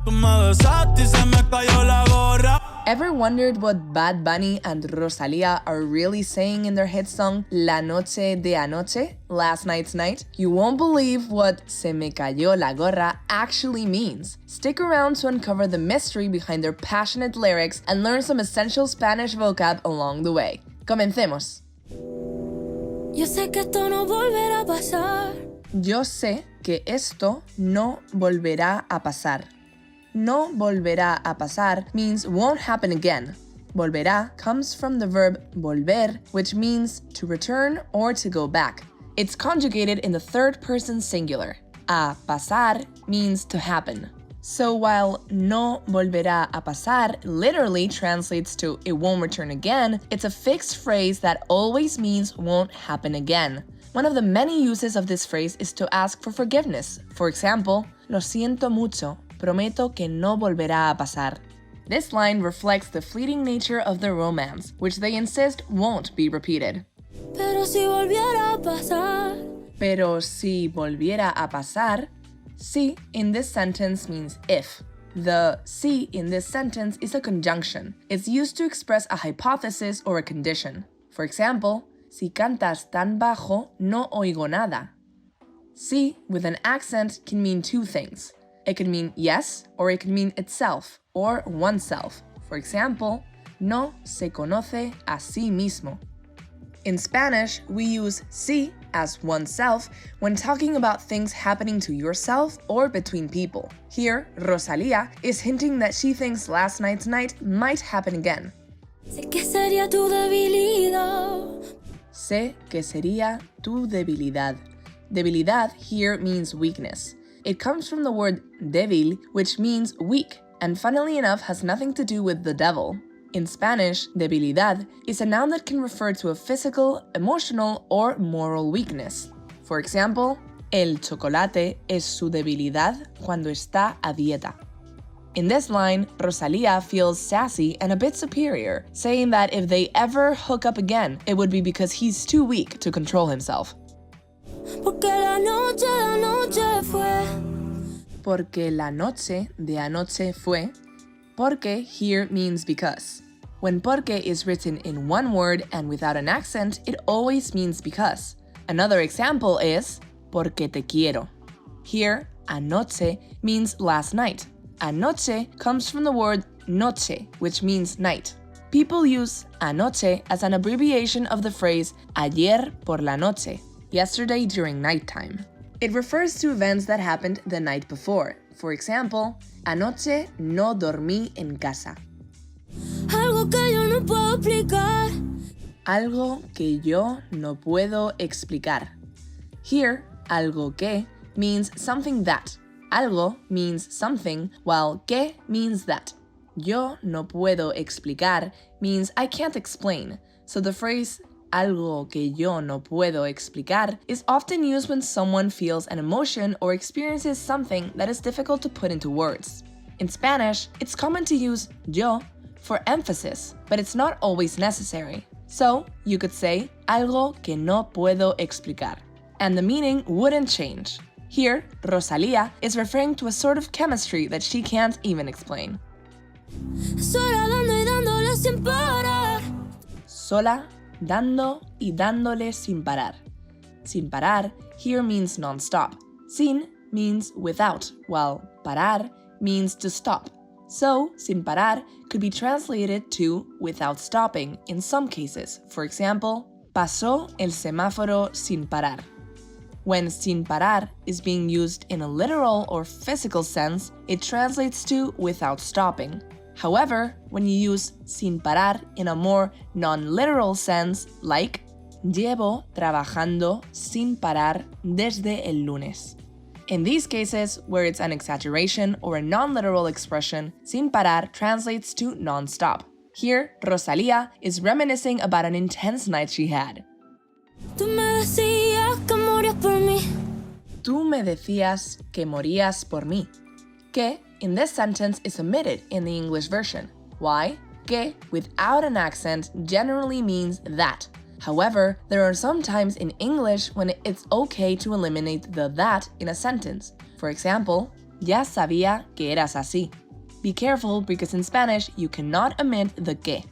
Tú me besaste y se me cayó la gorra. Ever wondered what Bad Bunny and Rosalía are really saying in their hit song La Noche de Anoche, Last Night's Night? You won't believe what Se me cayó la gorra actually means. Stick around to uncover the mystery behind their passionate lyrics and learn some essential Spanish vocab along the way. Comencemos. Yo sé que esto no volverá a pasar. Yo sé que esto no volverá a pasar. No volverá a pasar means won't happen again. Volverá comes from the verb volver, which means to return or to go back. It's conjugated in the third person singular. A pasar means to happen. So while no volverá a pasar literally translates to it won't return again, it's a fixed phrase that always means won't happen again. One of the many uses of this phrase is to ask for forgiveness. For example, lo siento mucho. Prometo que no volverá a pasar. This line reflects the fleeting nature of the romance, which they insist won't be repeated. Pero si volviera a pasar. Pero si volviera a pasar, si in this sentence means if. The si in this sentence is a conjunction. It's used to express a hypothesis or a condition. For example, si cantas tan bajo, no oigo nada. Si with an accent can mean two things. It can mean yes, or it can mean itself, or oneself. For example, no se conoce a sí mismo. In Spanish, we use sí as oneself when talking about things happening to yourself or between people. Here, Rosalía is hinting that she thinks last night's night might happen again. Sé que sería tu debilidad. Sé que sería tu debilidad. Debilidad here means weakness. It comes from the word debil, which means weak, and funnily enough has nothing to do with the devil. In Spanish, debilidad is a noun that can refer to a physical, emotional, or moral weakness. For example, el chocolate es su debilidad cuando está a dieta. In this line, Rosalía feels sassy and a bit superior, saying that if they ever hook up again, it would be because he's too weak to control himself. Porque la noche de anoche fue. Porque la noche de anoche fue. Porque here means because. When porque is written in one word and without an accent, it always means because. Another example is porque te quiero. Here, anoche means last night. Anoche comes from the word noche, which means night. People use anoche as an abbreviation of the phrase ayer por la noche, yesterday during nighttime. It refers to events that happened the night before. For example, anoche no dormí en casa. Algo que yo no puedo explicar. Algo que yo no puedo explicar. Here, algo que means something that. Algo means something, while que means that. Yo no puedo explicar means I can't explain, so the phrase algo que yo no puedo explicar is often used when someone feels an emotion or experiences something that is difficult to put into words. In Spanish, it's common to use yo for emphasis, but it's not always necessary. So, you could say algo que no puedo explicar, and the meaning wouldn't change. Here, Rosalía is referring to a sort of chemistry that she can't even explain. Sola dando y dándole sin parar. Sola, dando y dándole sin parar. Sin parar here means non-stop. Sin means without, while parar means to stop. So, sin parar could be translated to without stopping in some cases. For example, pasó el semáforo sin parar. When sin parar is being used in a literal or physical sense, it translates to without stopping. However, when you use sin parar in a more non-literal sense, like llevo trabajando sin parar desde el lunes. In these cases, where it's an exaggeration or a non-literal expression, sin parar translates to non-stop. Here, Rosalía is reminiscing about an intense night she had. Tú me decías que morías por mí. Tú me decías que morías por mí. Que, in this sentence, is omitted in the English version. Why? Que, without an accent, generally means that. However, there are some times in English when it's okay to eliminate the that in a sentence. For example, Ya sabía que eras así. Be careful because in Spanish you cannot omit the que.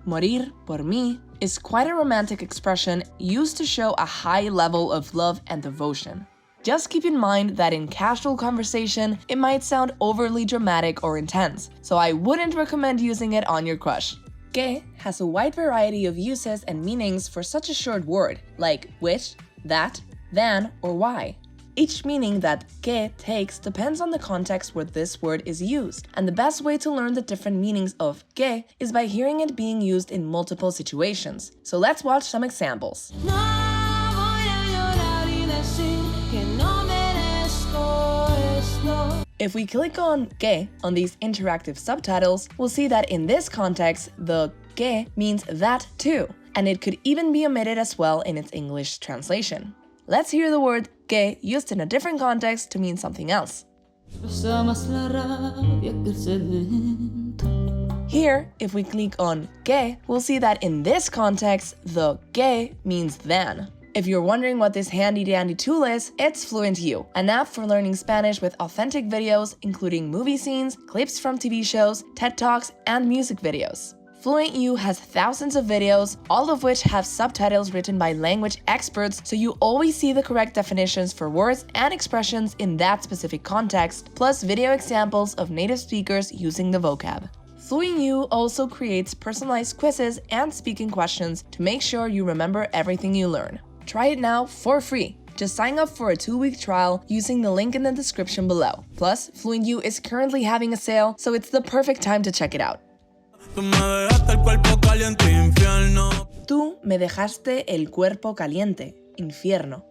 Morir por mí is quite a romantic expression used to show a high level of love and devotion. Just keep in mind that in casual conversation, it might sound overly dramatic or intense, so I wouldn't recommend using it on your crush. Que has a wide variety of uses and meanings for such a short word, like which, that, than, or why. Each meaning that que takes depends on the context where this word is used, and the best way to learn the different meanings of que is by hearing it being used in multiple situations. So let's watch some examples. No voy a llorar y decir que no merezco esto. If we click on que on these interactive subtitles, we'll see that in this context, the que means that too, and it could even be omitted as well in its English translation. Let's hear the word que used in a different context to mean something else. Here, if we click on que, we'll see that in this context, the que means than. If you're wondering what this handy-dandy tool is, it's FluentU, an app for learning Spanish with authentic videos, including movie scenes, clips from TV shows, TED Talks, and music videos. FluentU has thousands of videos, all of which have subtitles written by language experts, so you always see the correct definitions for words and expressions in that specific context, plus video examples of native speakers using the vocab. FluentU also creates personalized quizzes and speaking questions to make sure you remember everything you learn. Try it now for free. Just sign up for a 2-week trial using the link in the description below. Plus, FluentU is currently having a sale, so it's the perfect time to check it out. Tú me dejaste el cuerpo caliente, infierno. Tú me dejaste el cuerpo caliente, infierno.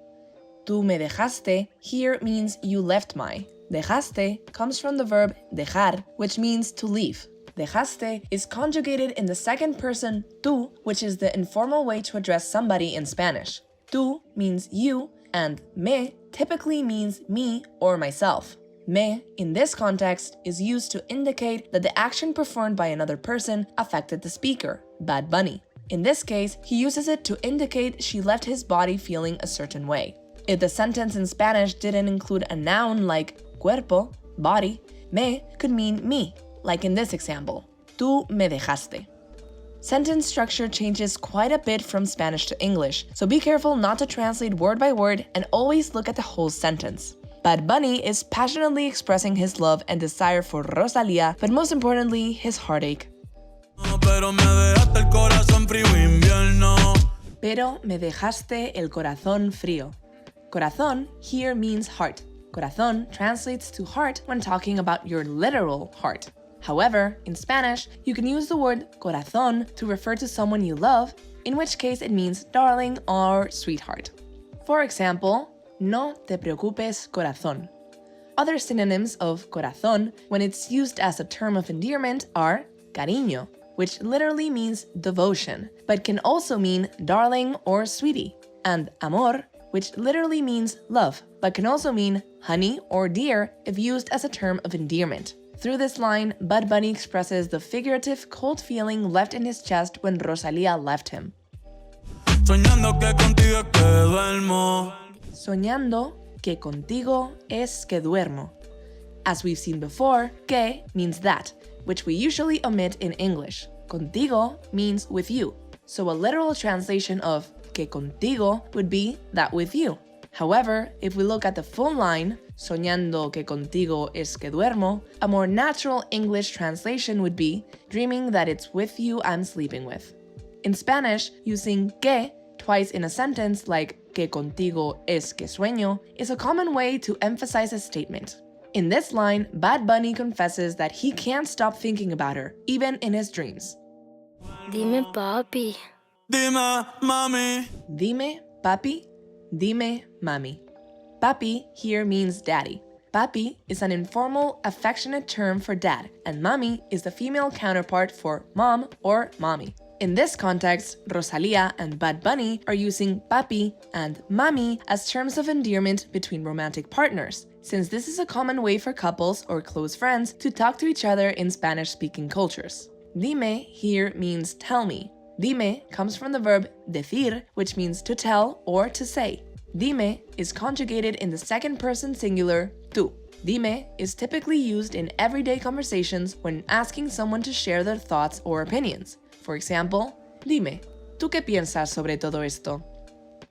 Tú me dejaste here means you left my. Dejaste comes from the verb dejar, which means to leave. Dejaste is conjugated in the second person tú, which is the informal way to address somebody in Spanish. Tú means you, and me typically means me or myself. Me, in this context, is used to indicate that the action performed by another person affected the speaker, Bad Bunny. In this case, he uses it to indicate she left his body feeling a certain way. If the sentence in Spanish didn't include a noun like cuerpo, body, me could mean me, like in this example, tú me dejaste. Sentence structure changes quite a bit from Spanish to English, so be careful not to translate word by word and always look at the whole sentence. Bad Bunny is passionately expressing his love and desire for Rosalía, but most importantly, his heartache. Pero me dejaste el corazón frío, invierno. Pero me dejaste el corazón frío. Corazón here means heart. Corazón translates to heart when talking about your literal heart. However, in Spanish, you can use the word corazón to refer to someone you love, in which case it means darling or sweetheart. For example, no te preocupes, corazón. Other synonyms of corazón when it's used as a term of endearment are cariño, which literally means devotion, but can also mean darling or sweetie, and amor, which literally means love, but can also mean honey or dear if used as a term of endearment. Through this line, Bad Bunny expresses the figurative cold feeling left in his chest when Rosalía left him. Soñando que contigo es que duermo. Soñando que contigo es que duermo. As we've seen before, que means that, which we usually omit in English. Contigo means with you, so a literal translation of que contigo would be that with you. However, if we look at the full line, soñando que contigo es que duermo, a more natural English translation would be dreaming that it's with you I'm sleeping with. In Spanish, using que twice in a sentence like que contigo es que sueño is a common way to emphasize a statement. In this line, Bad Bunny confesses that he can't stop thinking about her, even in his dreams. Dime, papi. Dime, mami. Dime, papi. Dime, mami. Papi here means daddy. Papi is an informal, affectionate term for dad, and mami is the female counterpart for mom or mommy. In this context, Rosalía and Bad Bunny are using papi and mami as terms of endearment between romantic partners, since this is a common way for couples or close friends to talk to each other in Spanish-speaking cultures. Dime here means tell me. Dime comes from the verb decir, which means to tell or to say. Dime is conjugated in the second person singular tú. Dime is typically used in everyday conversations when asking someone to share their thoughts or opinions. For example, dime, ¿tú qué piensas sobre todo esto?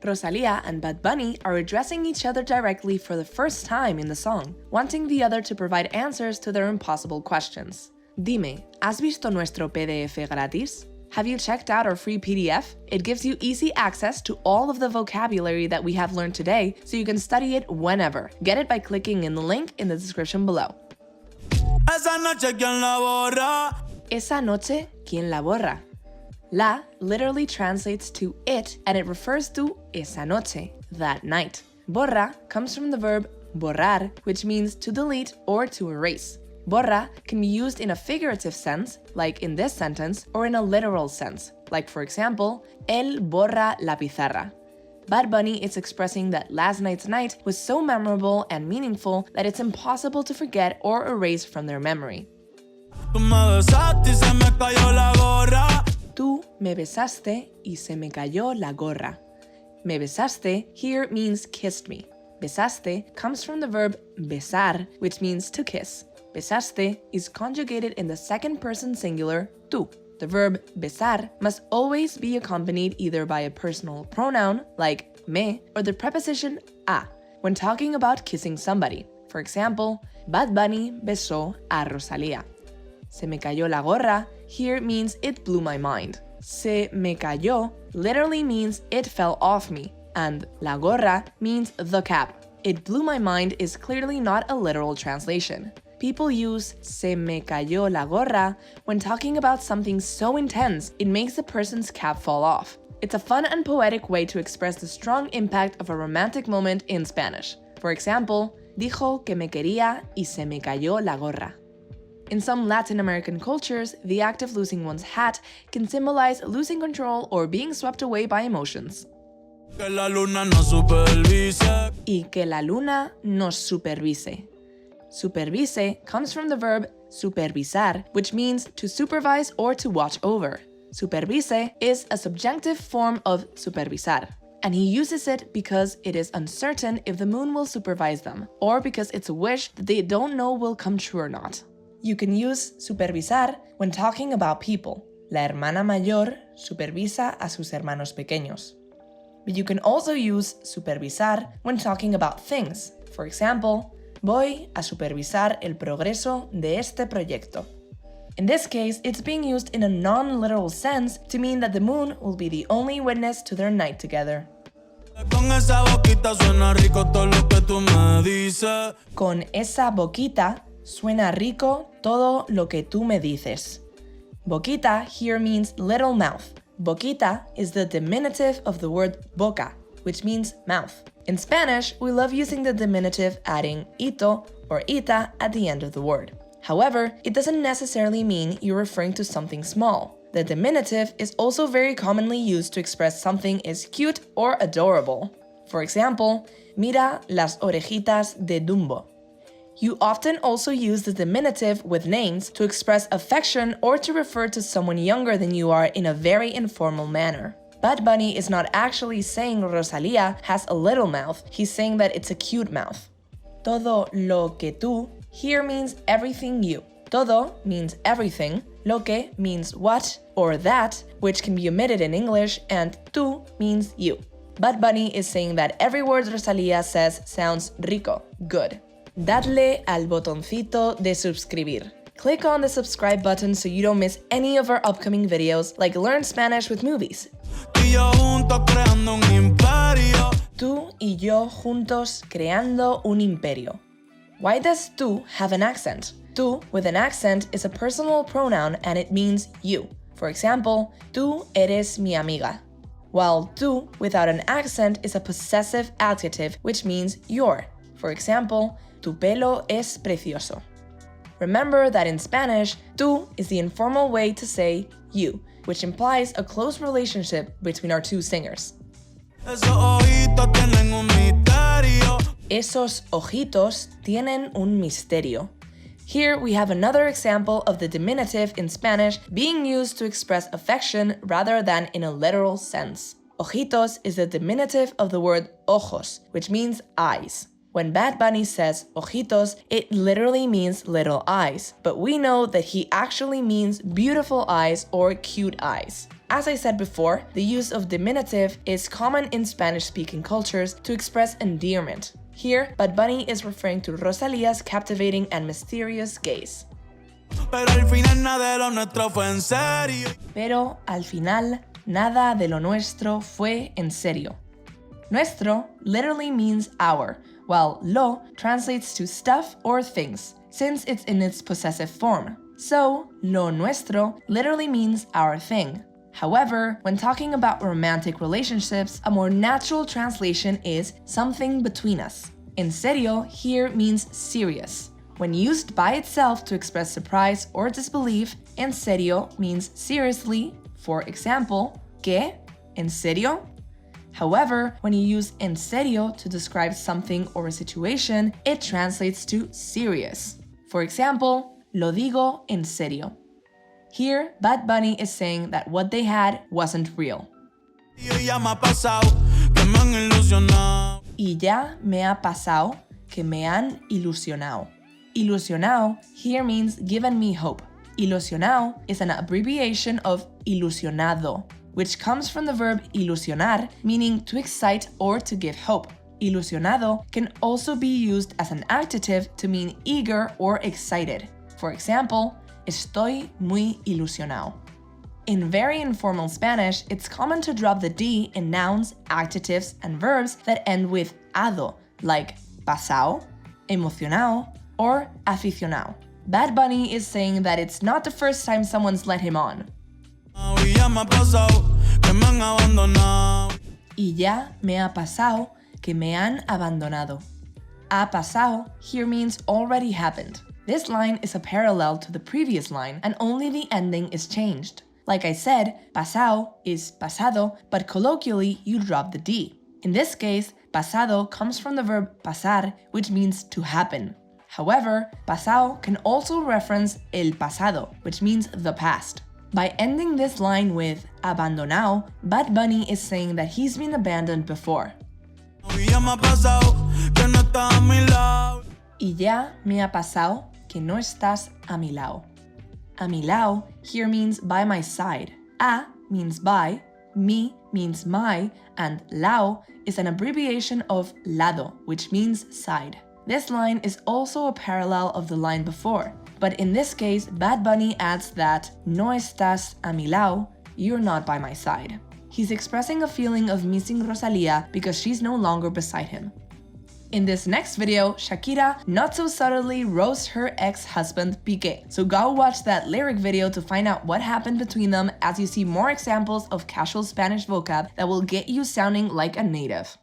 Rosalía and Bad Bunny are addressing each other directly for the first time in the song, wanting the other to provide answers to their impossible questions. Dime, ¿has visto nuestro PDF gratis? Have you checked out our free PDF? It gives you easy access to all of the vocabulary that we have learned today, so you can study it whenever. Get it by clicking in the link in the description below. Esa noche, ¿quién la borra? Esa noche, ¿quién la borra? La literally translates to it, and it refers to esa noche, that night. Borra comes from the verb borrar, which means to delete or to erase. Borra can be used in a figurative sense, like in this sentence, or in a literal sense, like for example, él borra la pizarra. Bad Bunny is expressing that last night's night was so memorable and meaningful that it's impossible to forget or erase from their memory. Tú me besaste y se me cayó la gorra. Tú me besaste y se me cayó la gorra. Me besaste here means kissed me. Besaste comes from the verb besar, which means to kiss. Besaste is conjugated in the second person singular, tú. The verb besar must always be accompanied either by a personal pronoun, like me, or the preposition a, when talking about kissing somebody. For example, Bad Bunny besó a Rosalía. Se me cayó la gorra here means it blew my mind. Se me cayó literally means it fell off me, and la gorra means the cap. It blew my mind is clearly not a literal translation. People use se me cayó la gorra when talking about something so intense it makes the person's cap fall off. It's a fun and poetic way to express the strong impact of a romantic moment in Spanish. For example, dijo que me quería y se me cayó la gorra. In some Latin American cultures, the act of losing one's hat can symbolize losing control or being swept away by emotions. Que la luna nos supervise. Y que la luna nos supervise. Supervise comes from the verb supervisar, which means to supervise or to watch over. Supervise is a subjunctive form of supervisar, and he uses it because it is uncertain if the moon will supervise them, or because it's a wish that they don't know will come true or not. You can use supervisar when talking about people. La hermana mayor supervisa a sus hermanos pequeños. But you can also use supervisar when talking about things. For example, voy a supervisar el progreso de este proyecto. In this case, it's being used in a non-literal sense to mean that the moon will be the only witness to their night together. Con esa boquita suena rico todo lo que tú me dices. Con esa boquita suena rico todo lo que tú me dices. Boquita here means little mouth. Boquita is the diminutive of the word boca, which means mouth. In Spanish, we love using the diminutive adding ito or ita at the end of the word. However, it doesn't necessarily mean you're referring to something small. The diminutive is also very commonly used to express something is cute or adorable. For example, mira las orejitas de Dumbo. You often also use the diminutive with names to express affection or to refer to someone younger than you are in a very informal manner. Bad Bunny is not actually saying Rosalía has a little mouth, he's saying that it's a cute mouth. Todo lo que tú here means everything you. Todo means everything, lo que means what or that, which can be omitted in English, and tú means you. Bad Bunny is saying that every word Rosalía says sounds rico, good. Dadle al botoncito de suscribir. Click on the subscribe button so you don't miss any of our upcoming videos, like Learn Spanish with Movies. Y yo juntos creando un imperio. Tú y yo juntos creando un imperio. Why does tú have an accent? Tú with an accent is a personal pronoun and it means you. For example, tú eres mi amiga. While tú without an accent is a possessive adjective which means your. For example, tu pelo es precioso. Remember that in Spanish, tú is the informal way to say you, which implies a close relationship between our two singers. Esos ojitos tienen un misterio. Esos ojitos tienen un misterio. Here we have another example of the diminutive in Spanish being used to express affection rather than in a literal sense. Ojitos is the diminutive of the word ojos, which means eyes. When Bad Bunny says ojitos, it literally means little eyes, but we know that he actually means beautiful eyes or cute eyes. As I said before, the use of diminutive is common in Spanish-speaking cultures to express endearment. Here, Bad Bunny is referring to Rosalía's captivating and mysterious gaze. Pero al final nada de lo nuestro fue en serio. Pero al final, nada de lo nuestro fue en serio. Nuestro literally means our, while lo translates to stuff or things, since it's in its possessive form. So, lo nuestro literally means our thing. However, when talking about romantic relationships, a more natural translation is something between us. En serio here means serious. When used by itself to express surprise or disbelief, en serio means seriously. For example, ¿qué? ¿En serio? However, when you use en serio to describe something or a situation, it translates to serious. For example, lo digo en serio. Here, Bad Bunny is saying that what they had wasn't real. Y ya me ha pasado que me han ilusionado. Y ya me ha pasado que me han ilusionado. Ilusionado here means given me hope. Ilusionado is an abbreviation of ilusionado, which comes from the verb ilusionar, meaning to excite or to give hope. Ilusionado can also be used as an adjective to mean eager or excited. For example, estoy muy ilusionado. In very informal Spanish, it's common to drop the D in nouns, adjectives, and verbs that end with ado, like pasao, emocionado, or aficionado. Bad Bunny is saying that it's not the first time someone's led him on. Y ya me ha pasado que me han abandonado. Y ya me ha pasado que me han abandonado. Ha pasado here means already happened. This line is a parallel to the previous line, and only the ending is changed. Like I said, pasado is pasado, but colloquially you drop the D. In this case, pasado comes from the verb pasar, which means to happen. However, pasado can also reference el pasado, which means the past. By ending this line with abandonado, Bad Bunny is saying that he's been abandoned before. Y ya me ha pasado que no estás a mi lado. Y ya me ha pasado que no estás a mi lado. A mi lado here means by my side. A means by, mi means my, and lao is an abbreviation of lado, which means side. This line is also a parallel of the line before, but in this case, Bad Bunny adds that no estás a mi lado, you're not by my side. He's expressing a feeling of missing Rosalía because she's no longer beside him. In this next video, Shakira not so subtly roasts her ex-husband Piqué. So go watch that lyric video to find out what happened between them as you see more examples of casual Spanish vocab that will get you sounding like a native.